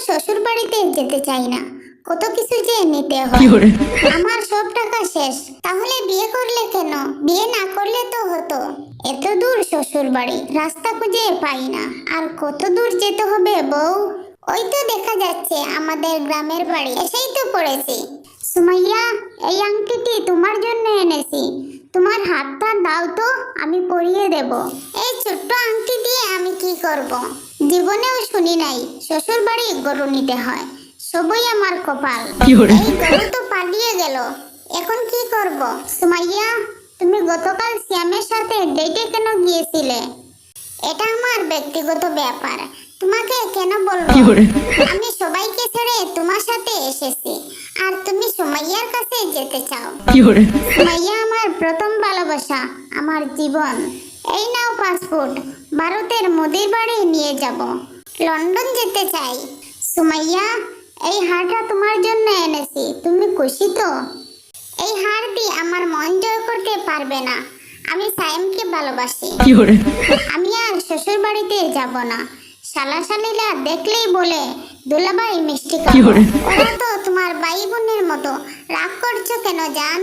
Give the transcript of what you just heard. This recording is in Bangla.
শ্বশুর বাড়িতে যেতে চাই না, কত কিছু যে নিতে হয়। আমার সব টাকা শেষ। তাহলে বিয়ে করলে কেন? বিয়ে না করলে তো হতো। এত দূর শ্বশুর বাড়ি, রাস্তা খুঁজে পাই না। আর কত দূর যেতে হবে বউ? ওই তো দেখা যাচ্ছে আমাদের গ্রামের বাড়ি, এসেই তো পড়েছি। সুমাইয়া, এই আংটিটি তোমার জন্য এনেছি। তোমার হাতটা দাও তো, আমি পরিয়ে দেব। এই ছোট্ট আংটি দিয়ে আমি কি করব? জীবনেও শুনি নাই শ্বশুর বাড়ি গরু নিতে হয়। সবই আমার কপাল। এই গরু তো পালিয়ে গেল, এখন কি করব? সুমাইয়া, তুমি গতকাল শ্যামের সাথে ডেটে কেন গিয়েছিলে? এটা আমার ব্যক্তিগত ব্যাপার, তোমাকে কেন বলবো? আমি সবাইকে ছেড়ে তোমার সাথে এসেছি, আর তুমি সুমাইয়ার কাছে যেতে চাও। সুমাইয়া আমার প্রথম ভালোবাসা, আমার জীবন। এই নাও পাসপোর্ট, ভারতের মোদির বাড়ি নিয়ে যাব। লন্ডন যেতে চাই। সুমাইয়া, এই হারটা তোমার জন্য এনেছি, তুমি খুশি তো? এই হার দিয়ে আমার মন জয় করতে পারবে না। আমি সাইমকে ভালোবাসি। আমি আর শ্বশুর বাড়িতে যাব না। শালা শালিরা দেখলেই বলে দুলাভাই মিষ্টি খাও। ওরা তো তোমার ভাই বোনের মতো। রাগ করছো কেন জান?